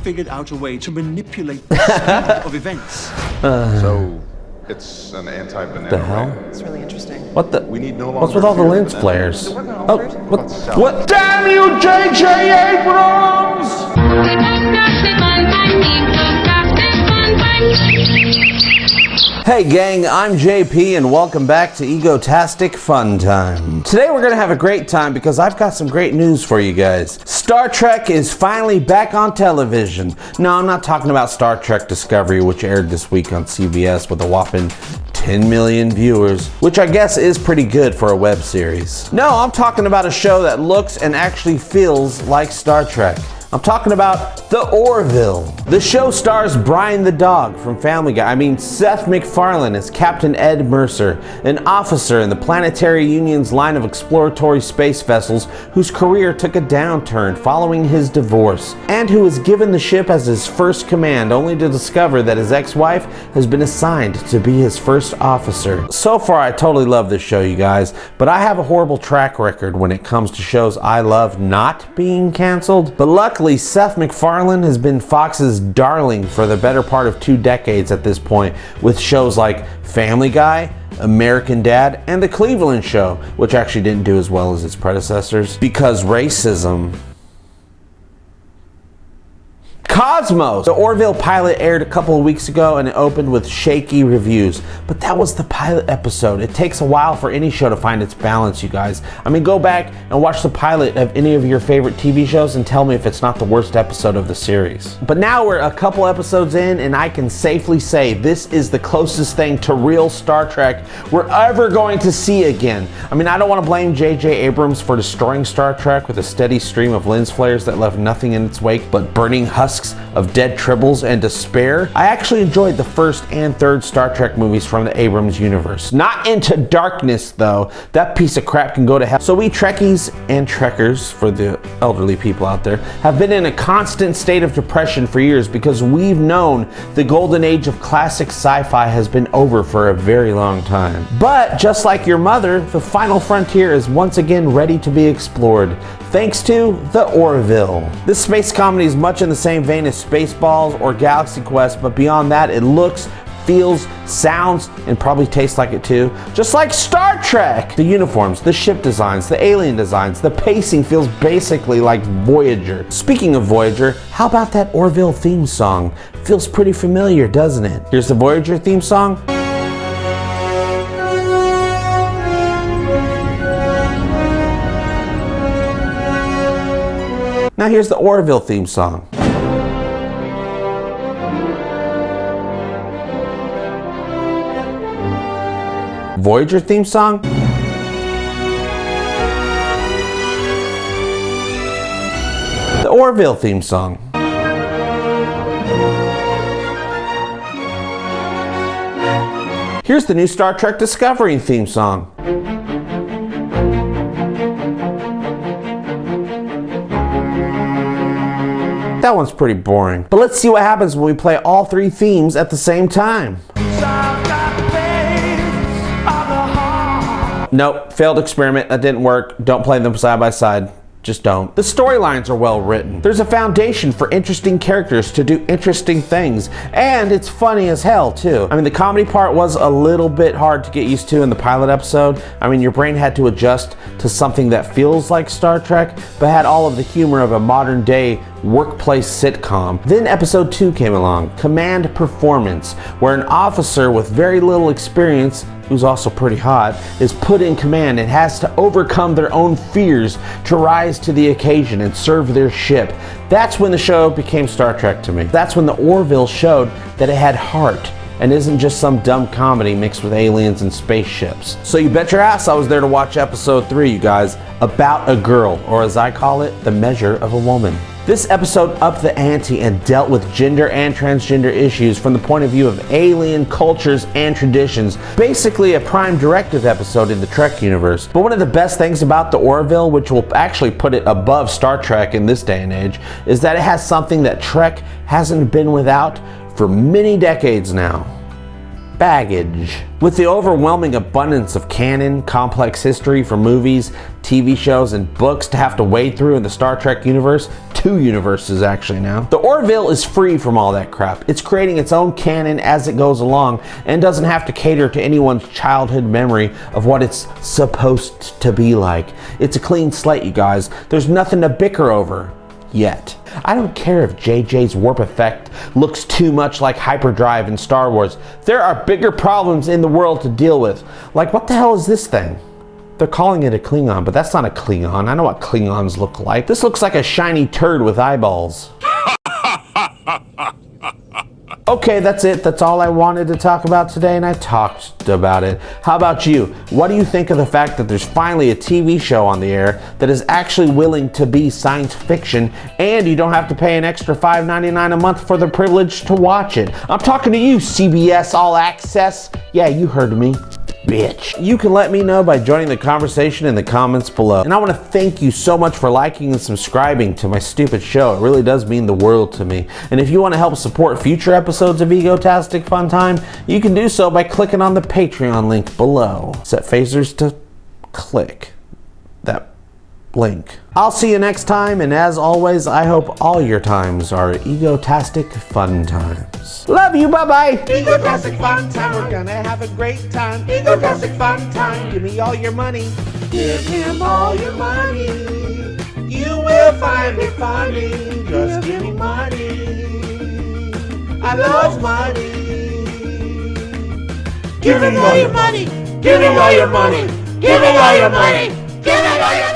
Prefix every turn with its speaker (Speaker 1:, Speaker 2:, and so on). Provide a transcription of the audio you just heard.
Speaker 1: figured out a way to manipulate the speed of events.
Speaker 2: So, it's an anti-banana
Speaker 3: The hell?
Speaker 2: ring.
Speaker 4: It's really interesting.
Speaker 3: What the?
Speaker 2: We need no
Speaker 3: What's
Speaker 2: longer
Speaker 3: with all the
Speaker 2: fear
Speaker 3: lens
Speaker 2: banana.
Speaker 3: flares?
Speaker 4: Is it working
Speaker 3: Oh,
Speaker 4: altered?
Speaker 3: what? Damn you, J.J. Abrams! Hey gang, I'm JP and welcome back to Egotastic FunTime. Today we're gonna have a great time because I've got some great news for you guys. Star Trek is finally back on television. No, I'm not talking about Star Trek Discovery, which aired this week on CBS with a whopping 10 million viewers, which I guess is pretty good for a web series. No, I'm talking about a show that looks and actually feels like Star Trek. I'm talking about The Orville. The show stars Brian the dog from Family Guy. Seth MacFarlane as Captain Ed Mercer, an officer in the Planetary Union's line of exploratory space vessels whose career took a downturn following his divorce, and who was given the ship as his first command only to discover that his ex-wife has been assigned to be his first officer. So far, I totally love this show, you guys, but I have a horrible track record when it comes to shows I love not being canceled. But luckily, Seth MacFarlane has been Fox's darling for the better part of 2 decades at this point, with shows like Family Guy, American Dad, and The Cleveland Show, which actually didn't do as well as its predecessors because racism. Cosmos! The Orville pilot aired a couple of weeks ago and it opened with shaky reviews. But that was the pilot episode. It takes a while for any show to find its balance, you guys. Go back and watch the pilot of any of your favorite TV shows and tell me if it's not the worst episode of the series. But now we're a couple episodes in and I can safely say this is the closest thing to real Star Trek we're ever going to see again. I don't want to blame J.J. Abrams for destroying Star Trek with a steady stream of lens flares that left nothing in its wake but burning husks of dead tribbles and despair. I actually enjoyed the first and third Star Trek movies from the Abrams universe. Not Into Darkness though. That piece of crap can go to hell. So we Trekkies and Trekkers, for the elderly people out there, have been in a constant state of depression for years because we've known the golden age of classic sci-fi has been over for a very long time. But just like your mother, the final frontier is once again ready to be explored, thanks to The Orville. This space comedy is much in the same vein as Spaceballs or Galaxy Quest, but beyond that, it looks, feels, sounds, and probably tastes like it too. Just like Star Trek! The uniforms, the ship designs, the alien designs, the pacing feels basically like Voyager. Speaking of Voyager, how about that Orville theme song? Feels pretty familiar, doesn't it? Here's the Voyager theme song. Now here's the Orville theme song. Voyager theme song. The Orville theme song. Here's the new Star Trek Discovery theme song. That one's pretty boring. But let's see what happens when we play all 3 themes at the same time. Nope, failed experiment, that didn't work. Don't play them side by side. Just don't. The storylines are well written. There's a foundation for interesting characters to do interesting things, and it's funny as hell too. The comedy part was a little bit hard to get used to in the pilot episode. Your brain had to adjust to something that feels like Star Trek, but had all of the humor of a modern day workplace sitcom. Then episode 2 came along, Command Performance, where an officer with very little experience, who's also pretty hot, is put in command and has to overcome their own fears to rise to the occasion and serve their ship. That's when the show became Star Trek to me. That's when the Orville showed that it had heart and isn't just some dumb comedy mixed with aliens and spaceships. So you bet your ass I was there to watch episode 3, you guys, About a Girl, or as I call it, The Measure of a Woman. This episode upped the ante and dealt with gender and transgender issues from the point of view of alien cultures and traditions. Basically a prime directive episode in the Trek universe. But one of the best things about the Orville, which will actually put it above Star Trek in this day and age, is that it has something that Trek hasn't been without for many decades now. baggage. With the overwhelming abundance of canon, complex history from movies, TV shows, and books to have to wade through in the Star Trek universe, 2 universes actually now, the Orville is free from all that crap. It's creating its own canon as it goes along and doesn't have to cater to anyone's childhood memory of what it's supposed to be like. It's a clean slate, you guys. There's nothing to bicker over. Yet. I don't care if JJ's warp effect looks too much like hyperdrive in Star Wars. There are bigger problems in the world to deal with. Like, what the hell is this thing? They're calling it a Klingon, but that's not a Klingon. I know what Klingons look like. This looks like a shiny turd with eyeballs. Okay, that's it. That's all I wanted to talk about today, and I talked about it. How about you? What do you think of the fact that there's finally a TV show on the air that is actually willing to be science fiction, and you don't have to pay an extra $5.99 a month for the privilege to watch it? I'm talking to you, CBS All Access. Yeah, you heard me. Bitch. You can let me know by joining the conversation in the comments below. And I want to thank you so much for liking and subscribing to my stupid show. It really does mean the world to me. And if you want to help support future episodes of Egotastic FunTime, you can do so by clicking on the Patreon link below. Set phasers to click that link. I'll see you next time, and as always, I hope all your times are Egotastic fun times. Love you, bye-bye!
Speaker 4: Egotastic FunTime, we're gonna have a great time. Egotastic FunTime, give me all your money. Give him all your money. You will find it funny. Just give me money. I love money. Give me all your money. Give me all your money. Give me all your money. Give me all your money.